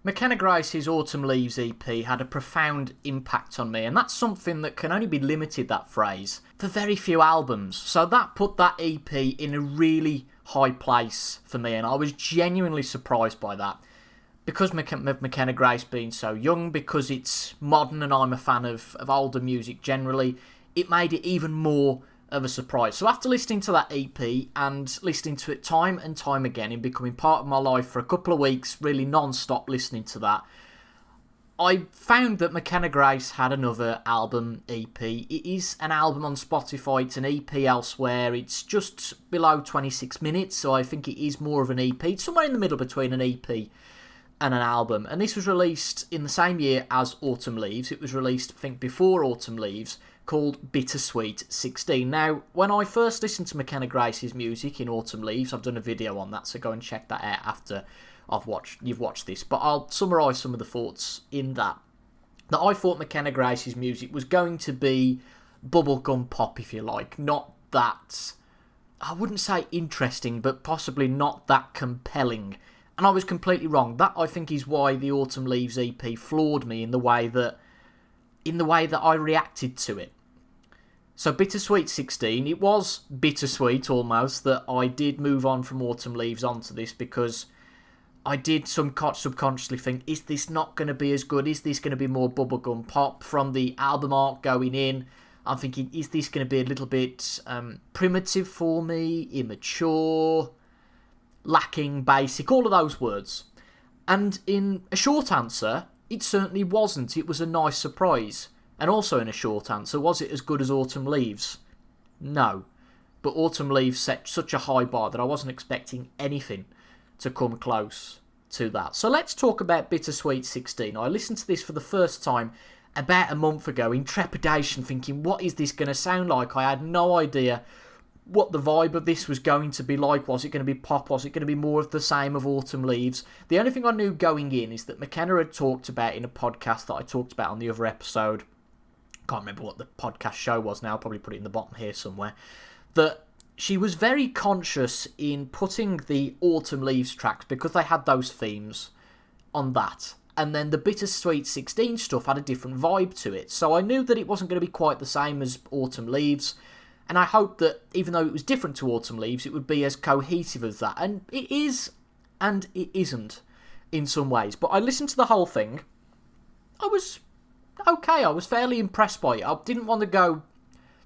Mckenna Grace's Autumn Leaves EP had a profound impact on me, and that's something that can only be limited, that phrase, for very few albums. So that put that EP in a really high place for me, and I was genuinely surprised by that. Because of Mckenna Grace being so young, because it's modern and I'm a fan of older music generally, it made it even more of a surprise. So after listening to that EP and listening to it time and time again and becoming part of my life for a couple of weeks, really non-stop listening to that, I found that Mckenna Grace had another album EP. It is an album on Spotify, it's an EP elsewhere, it's just below 26 minutes, so I think it is more of an EP. It's somewhere in the middle between an EP and an album. And this was released in the same year as Autumn Leaves. It was released, I think, before Autumn Leaves, called Bittersweet 16. Now, when I first listened to Mckenna Grace's music in Autumn Leaves, I've done a video on that, so go and check that out after you've watched this, but I'll summarise some of the thoughts in that I thought Mckenna Grace's music was going to be bubblegum pop, if you like, not that, I wouldn't say interesting, but possibly not that compelling, and I was completely wrong. That, I think, is why the Autumn Leaves EP floored me in the way that I reacted to it. So Bittersweet 16, it was bittersweet almost that I did move on from Autumn Leaves onto this, because I did subconsciously think, is this not going to be as good? Is this going to be more bubblegum pop? From the album art going in, I'm thinking, is this going to be a little bit primitive for me, immature, lacking basic, all of those words. And in a short answer, it certainly wasn't. It was a nice surprise. And also in a short answer, was it as good as Autumn Leaves? No. But Autumn Leaves set such a high bar that I wasn't expecting anything to come close to that. So let's talk about Bittersweet 16. I listened to this for the first time about a month ago in trepidation, thinking, what is this going to sound like? I had no idea what the vibe of this was going to be like. Was it going to be pop? Was it going to be more of the same of Autumn Leaves? The only thing I knew going in is that Mckenna had talked about in a podcast that I talked about on the other episode, can't remember what the podcast show was now, I'll probably put it in the bottom here somewhere, that she was very conscious in putting the Autumn Leaves tracks, because they had those themes, on that. And then the Bittersweet 16 stuff had a different vibe to it. So I knew that it wasn't going to be quite the same as Autumn Leaves. And I hoped that, even though it was different to Autumn Leaves, it would be as cohesive as that. And it is, and it isn't, in some ways. But I listened to the whole thing. I was okay. I was fairly impressed by it. I didn't want to go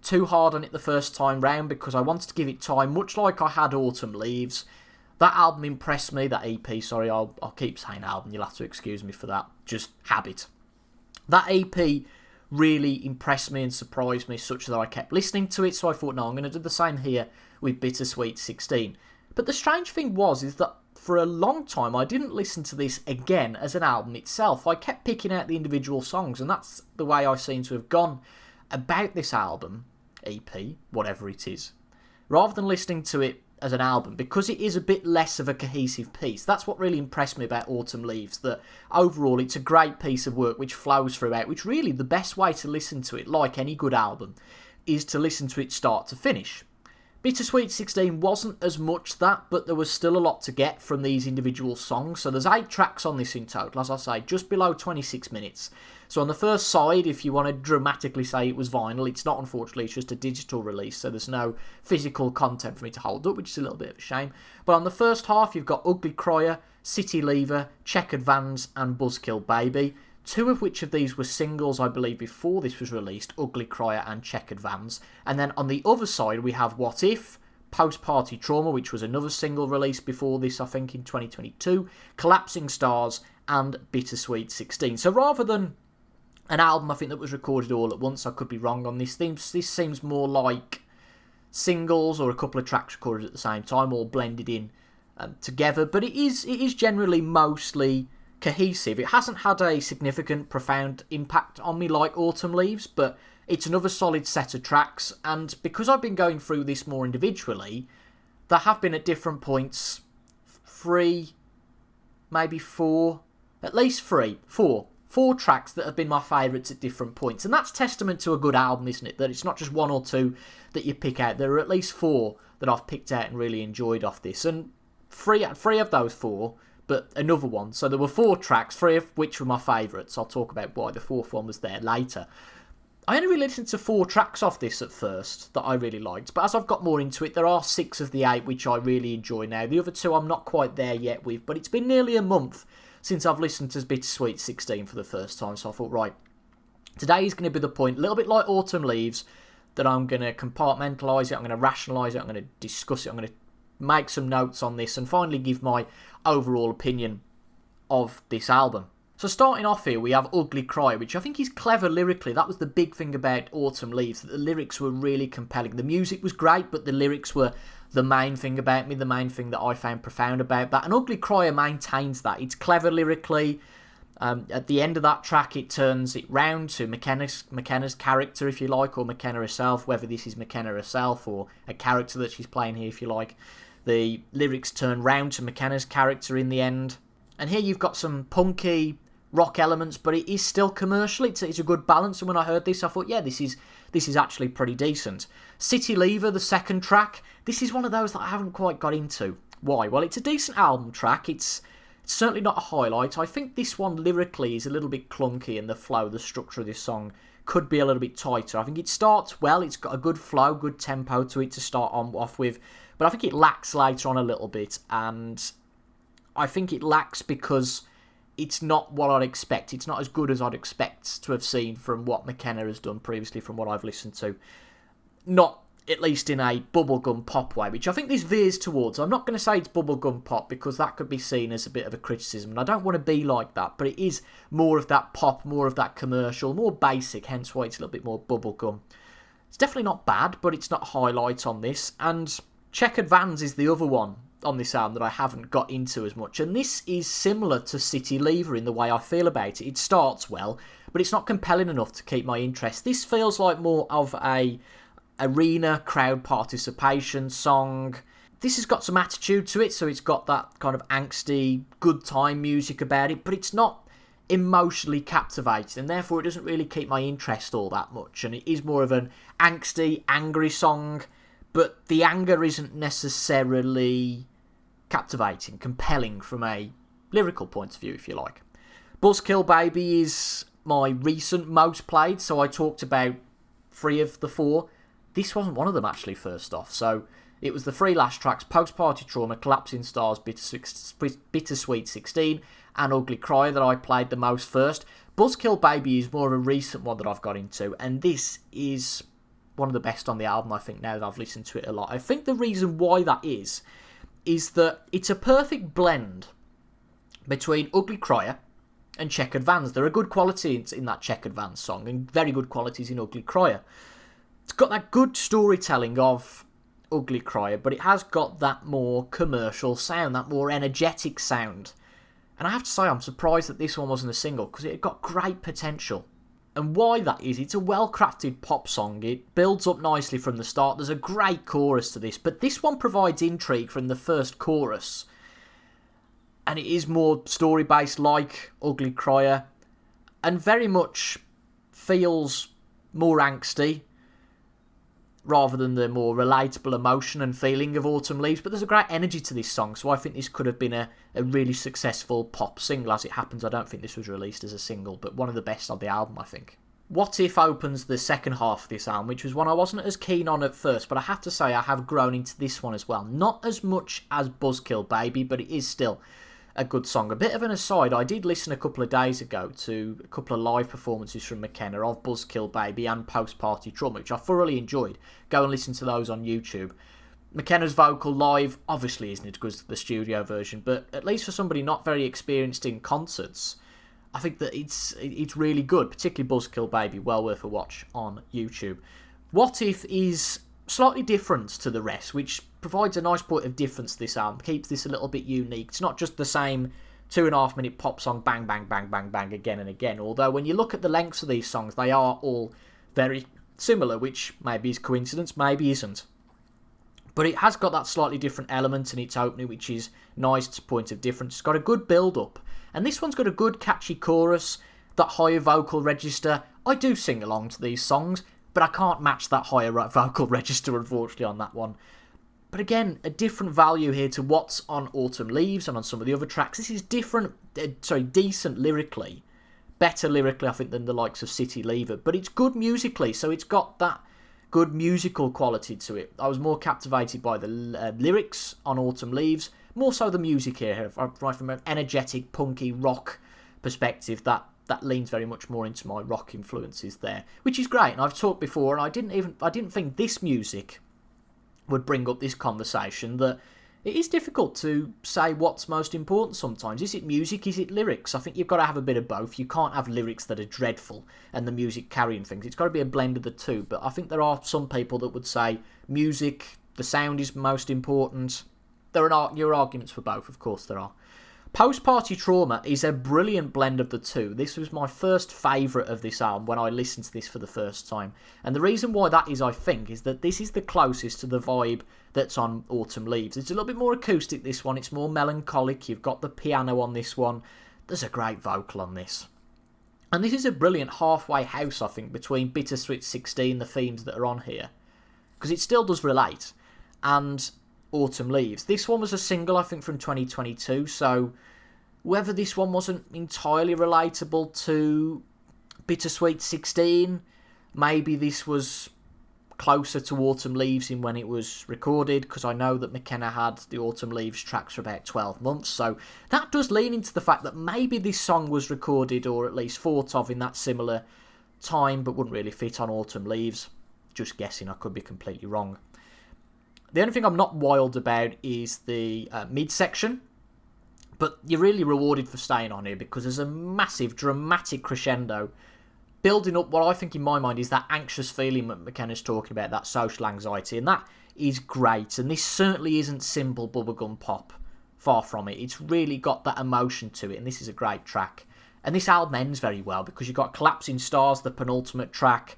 too hard on it the first time round, because I wanted to give it time, much like I had Autumn Leaves. That album impressed me, that EP, sorry, I'll keep saying album, you'll have to excuse me for that, just habit. That EP really impressed me and surprised me such that I kept listening to it, so I thought, no, I'm going to do the same here with Bittersweet 16. But the strange thing is that for a long time I didn't listen to this again as an album itself. I kept picking out the individual songs, and that's the way I seem to have gone about this album, EP, whatever it is, rather than listening to it as an album, because it is a bit less of a cohesive piece. That's what really impressed me about Autumn Leaves, that overall it's a great piece of work which flows throughout, which really the best way to listen to it, like any good album, is to listen to it start to finish. Bittersweet 16 wasn't as much that, but there was still a lot to get from these individual songs. So there's 8 tracks on this in total, as I say, just below 26 minutes. So on the first side, if you want to dramatically say it was vinyl, it's not, unfortunately, it's just a digital release, so there's no physical content for me to hold up, which is a little bit of a shame. But on the first half, you've got Ugly Crier, City Leaver, Checkered Vans and Buzzkill Baby. 2 of which of these were singles, I believe, before this was released, Ugly Crier and Checkered Vans. And then on the other side, we have What If, Post-Party Trauma, which was another single released before this, I think, in 2022, Collapsing Stars, and Bittersweet 16. So rather than an album, I think, that was recorded all at once, I could be wrong on this theme, this seems more like singles or a couple of tracks recorded at the same time, all blended in together. But it is generally mostly cohesive. It hasn't had a significant, profound impact on me like Autumn Leaves, but it's another solid set of tracks, and because I've been going through this more individually, there have been at different points 3, maybe 4, at least 4 tracks that have been my favourites at different points, and that's testament to a good album, isn't it, that it's not just 1 or 2 that you pick out. There are at least 4 that I've picked out and really enjoyed off this, and three of those 4 but another one. So there were 4 tracks, 3 of which were my favourites. I'll talk about why the 4th one was there later. I only really listened to 4 tracks off this at first that I really liked, but as I've got more into it, there are 6 of the 8 which I really enjoy now. The other 2 I'm not quite there yet with, but it's been nearly a month since I've listened to Bittersweet 16 for the first time, so I thought, right, today is going to be the point, a little bit like Autumn Leaves, that I'm going to compartmentalise it, I'm going to rationalise it, I'm going to discuss it, I'm going to make some notes on this and finally give my overall opinion of this album. So starting off here, we have Ugly Cry, which I think is clever lyrically. That was the big thing about Autumn Leaves, that the lyrics were really compelling. The music was great, but the lyrics were the main thing about me, the main thing that I found profound about that. And Ugly Cry maintains that. It's clever lyrically. At the end of that track, it turns it round to McKenna's character, if you like, or McKenna herself, whether this is McKenna herself or a character that she's playing here, if you like. The lyrics turn round to McKenna's character in the end. And here you've got some punky rock elements, but it is still commercial. It's a good balance, and when I heard this, I thought, yeah, this is actually pretty decent. City Lever, the second track, this is one of those that I haven't quite got into. Why? Well, it's a decent album track. It's certainly not a highlight. I think this one lyrically is a little bit clunky, and the flow, the structure of this song could be a little bit tighter. I think it starts well. It's got a good flow, good tempo to it to start off with, but I think it lacks later on a little bit, and I think it lacks because it's not what I'd expect. It's not as good as I'd expect to have seen from what McKenna has done previously, from what I've listened to. Not at least in a bubblegum pop way, which I think this veers towards. I'm not going to say it's bubblegum pop because that could be seen as a bit of a criticism, and I don't want to be like that, but it is more of that pop, more of that commercial, more basic, hence why it's a little bit more bubblegum. It's definitely not bad, but it's not a highlight on this, and Checkered Vans is the other one on this album that I haven't got into as much, and this is similar to City Lever in the way I feel about it. It starts well, but it's not compelling enough to keep my interest. This feels like more of a arena crowd participation song. This has got some attitude to it, so it's got that kind of angsty good time music about it, but it's not emotionally captivating, and therefore it doesn't really keep my interest all that much, and it is more of an angsty, angry song, but the anger isn't necessarily captivating, compelling from a lyrical point of view, if you like. Buzzkill Baby is my recent most played, so I talked about 3 of the 4. This wasn't one of them, actually, first off. So it was the 3 last tracks, Post-Party Trauma, Collapsing Stars, Bittersweet 16, and Ugly Cry that I played the most first. Buzzkill Baby is more of a recent one that I've got into, and this is one of the best on the album, I think, now that I've listened to it a lot. I think the reason why that is that it's a perfect blend between Ugly Crier and Checkered Vans. There are good qualities in that Checkered Vans song, and very good qualities in Ugly Crier. It's got that good storytelling of Ugly Crier, but it has got that more commercial sound, that more energetic sound. And I have to say, I'm surprised that this one wasn't a single, because it had got great potential. And why that is, it's a well-crafted pop song. It builds up nicely from the start. There's a great chorus to this, but this one provides intrigue from the first chorus. And it is more story-based like Ugly Crier, and very much feels more angsty, rather than the more relatable emotion and feeling of Autumn Leaves. But there's a great energy to this song, so I think this could have been a really successful pop single. As it happens, I don't think this was released as a single, but one of the best on the album, I think. What If opens the second half of this album, which was one I wasn't as keen on at first, but I have to say I have grown into this one as well. Not as much as Buzzkill Baby, but it is still a good song. A bit of an aside, I did listen a couple of days ago to a couple of live performances from McKenna of Buzzkill Baby and Post-Party Trauma, which I thoroughly enjoyed. Go and listen to those on YouTube. McKenna's vocal live obviously isn't as good as the studio version, but at least for somebody not very experienced in concerts, I think that it's really good, particularly Buzzkill Baby, well worth a watch on YouTube. What If is slightly different to the rest, which provides a nice point of difference to this album, keeps this a little bit unique. It's not just the same 2.5 minute pop song, bang, bang, bang, bang, bang, again and again. Although when you look at the lengths of these songs, they are all very similar, which maybe is coincidence, maybe isn't. But it has got that slightly different element in its opening, which is nice. It's a point of difference. It's got a good build-up. And this one's got a good catchy chorus, that higher vocal register. I do sing along to these songs, but I can't match that higher vocal register, unfortunately, on that one. But again, a different value here to what's on Autumn Leaves and on some of the other tracks. This is decent lyrically. Better lyrically, I think, than the likes of City Leaver. But it's good musically, so it's got that good musical quality to it. I was more captivated by the lyrics on Autumn Leaves, more so the music here, right from an energetic, punky rock perspective. That leans very much more into my rock influences there, which is great. And I've talked before, and I didn't think this music would bring up this conversation, that it is difficult to say what's most important sometimes. Is it music? Is it lyrics? I think you've got to have a bit of both. You can't have lyrics that are dreadful and the music carrying things. It's got to be a blend of the two. But I think there are some people that would say music, the sound is most important. There are your arguments for both, of course there are. Post-Party Trauma is a brilliant blend of the two. This was my first favourite of this album when I listened to this for the first time. And the reason why that is, I think, is that this is the closest to the vibe that's on Autumn Leaves. It's a little bit more acoustic, this one. It's more melancholic. You've got the piano on this one. There's a great vocal on this. And this is a brilliant halfway house, I think, between Bittersweet 16, the themes that are on here. Because it still does relate. And Autumn Leaves. This one was a single, I think, from 2022, so whether this one wasn't entirely relatable to Bittersweet 16, maybe this was closer to Autumn Leaves in when it was recorded, because I know that Mckenna had the Autumn Leaves tracks for about 12 months, so that does lean into the fact that maybe this song was recorded, or at least thought of, in that similar time, but wouldn't really fit on Autumn Leaves. Just guessing, I could be completely wrong. The only thing I'm not wild about is the midsection, but you're really rewarded for staying on here because there's a massive, dramatic crescendo building up what I think in my mind is that anxious feeling that Mckenna's talking about, that social anxiety, and that is great. And this certainly isn't simple bubblegum pop, far from it. It's really got that emotion to it, and this is a great track. And this album ends very well because you've got Collapsing Stars, the penultimate track.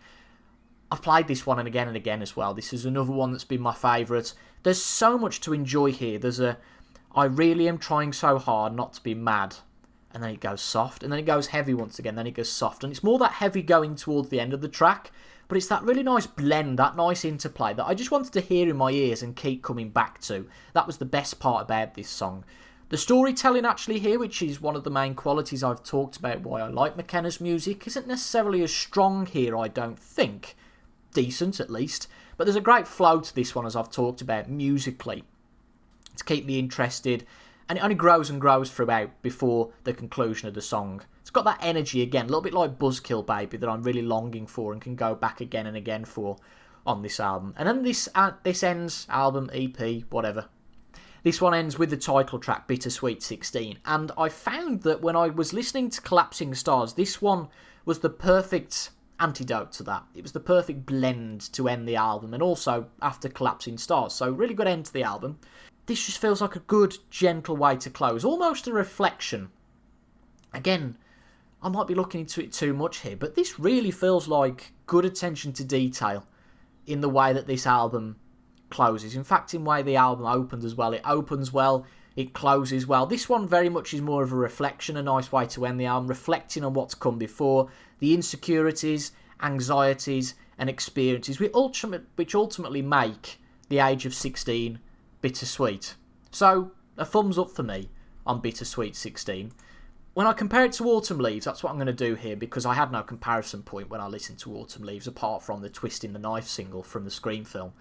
I've played this one and again as well. This is another one that's been my favourite. There's so much to enjoy here. I really am trying so hard not to be mad. And then it goes soft. And then it goes heavy once again. Then it goes soft. And it's more that heavy going towards the end of the track. But it's that really nice blend, that nice interplay that I just wanted to hear in my ears and keep coming back to. That was the best part about this song. The storytelling actually here, which is one of the main qualities I've talked about why I like Mckenna's music, isn't necessarily as strong here, I don't think. Decent at least, but there's a great flow to this one, as I've talked about musically, to keep me interested, and it only grows and grows throughout before the conclusion of the song. It's got that energy again, a little bit like Buzzkill Baby, that I'm really longing for and can go back again and again for on this album. And then this ends, album, EP, whatever. This one ends with the title track, Bittersweet 16, and I found that when I was listening to Collapsing Stars, this one was the perfect antidote to that. It was the perfect blend to end the album, and also after Collapsing Stars, so really good end to the album. This just feels like a good, gentle way to close, almost a reflection. Again, I might be looking into it too much here, but this really feels like good attention to detail in the way that this album closes. In fact, in the way the album opens as well. It opens well, it closes well. This one very much is more of a reflection, a nice way to end the album, reflecting on what's come before, the insecurities, anxieties, and experiences which ultimately make the age of 16 bittersweet. So, a thumbs up for me on Bittersweet 16. When I compare it to Autumn Leaves, that's what I'm going to do here, because I had no comparison point when I listened to Autumn Leaves, apart from the Twisting the Knife single from the Scream film.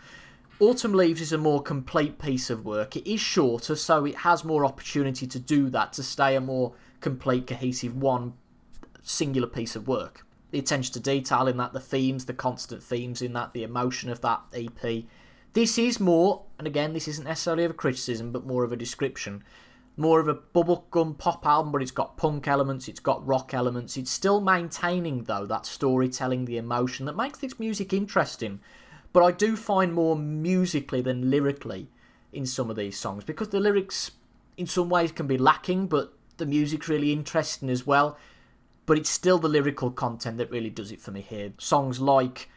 Autumn Leaves is a more complete piece of work. It is shorter, so it has more opportunity to do that, to stay a more complete, cohesive, one singular piece of work. The attention to detail in that, the themes, the constant themes in that, the emotion of that EP. This is more, and again, this isn't necessarily of a criticism, but more of a description. More of a bubblegum pop album, but it's got punk elements, it's got rock elements. It's still maintaining, though, that storytelling, the emotion that makes this music interesting. But I do find more musically than lyrically in some of these songs, because the lyrics in some ways can be lacking, but the music's really interesting as well. But it's still the lyrical content that really does it for me here. Songs like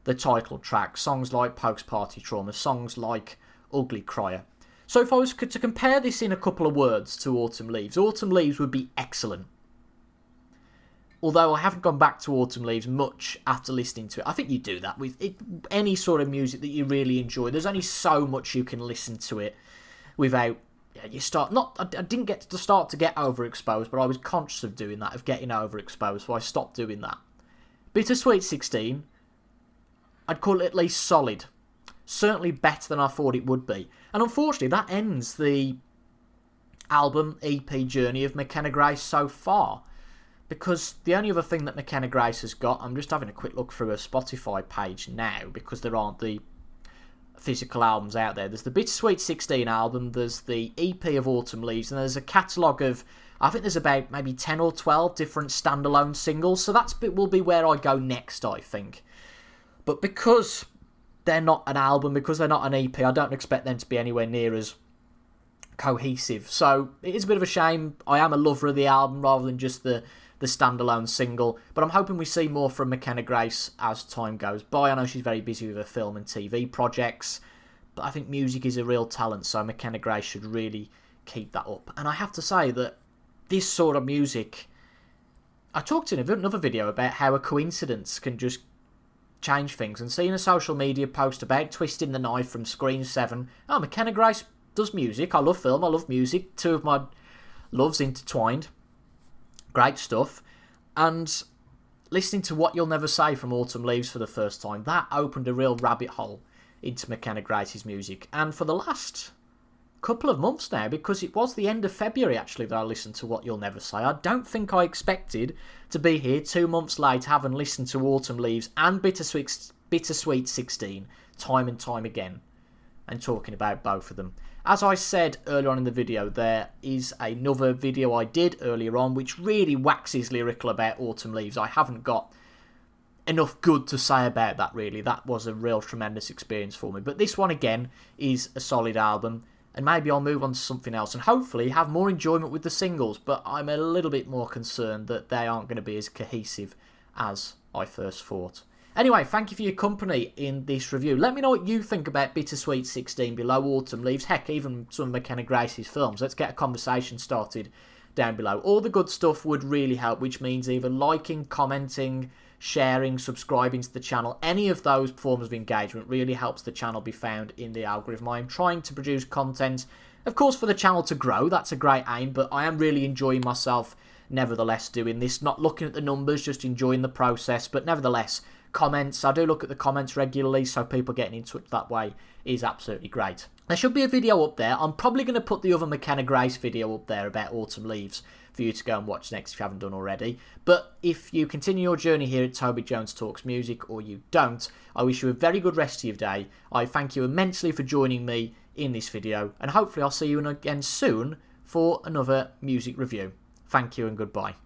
the title track, songs like Post-Party Trauma, songs like Ugly Crier. So if I was to compare this in a couple of words to Autumn Leaves would be excellent. although I haven't gone back to Autumn Leaves much after listening to it. I think you do that with any sort of music that you really enjoy. There's only so much you can listen to it without... You start... I didn't get to start to get overexposed, but I was conscious of doing that, of getting overexposed, so I stopped doing that. Bittersweet 16, I'd call it at least solid. Certainly better than I thought it would be. And unfortunately, that ends the album EP journey of Mckenna Grace so far. Because the only other thing that Mckenna Grace has got, I'm just having a quick look through her Spotify page now, because there aren't the physical albums out there. There's the Bittersweet 16 album, there's the EP of Autumn Leaves, and there's a catalogue of, I think there's about maybe 10 or 12 different standalone singles, so that will be where I go next, I think. But because they're not an album, because they're not an EP, I don't expect them to be anywhere near as cohesive. So it is a bit of a shame. I am a lover of the album rather than just the standalone single, but I'm hoping we see more from Mckenna Grace as time goes by. I know she's very busy with her film and TV projects, but I think music is a real talent, so Mckenna Grace should really keep that up. And I have to say that this sort of music, I talked in another video about how a coincidence can just change things, and seeing a social media post about Twisting the Knife from Screen 7, oh, Mckenna Grace does music, I love film, I love music, two of my loves intertwined. Great stuff. And listening to What You'll Never Say from Autumn Leaves for the first time, that opened a real rabbit hole into Mckenna Grace's music. And for the last couple of months now, because it was the end of February actually that I listened to What You'll Never Say, I don't think I expected to be here 2 months later having listened to Autumn Leaves and Bittersweet 16 time and time again, and talking about both of them. As I said earlier on in the video, there is another video I did earlier on which really waxes lyrical about Autumn Leaves. I haven't got enough good to say about that, really. That was a real tremendous experience for me. But this one, again, is a solid album, and maybe I'll move on to something else and hopefully have more enjoyment with the singles, but I'm a little bit more concerned that they aren't going to be as cohesive as I first thought. Anyway, thank you for your company in this review. Let me know what you think about Bittersweet 16 below Autumn Leaves. Heck, even some of Mckenna Grace's films. Let's get a conversation started down below. All the good stuff would really help, which means either liking, commenting, sharing, subscribing to the channel. Any of those forms of engagement really helps the channel be found in the algorithm. I am trying to produce content, of course, for the channel to grow. That's a great aim, but I am really enjoying myself nevertheless doing this. Not looking at the numbers, just enjoying the process, but nevertheless, comments. I do look at the comments regularly, so people getting in touch that way is absolutely great. There should be a video up there. I'm probably going to put the other Mckenna Grace video up there about Autumn Leaves for you to go and watch next if you haven't done already. But if you continue your journey here at Toby Jones Talks Music, or you don't, I wish you a very good rest of your day. I thank you immensely for joining me in this video, and hopefully I'll see you again soon for another music review. Thank you and goodbye.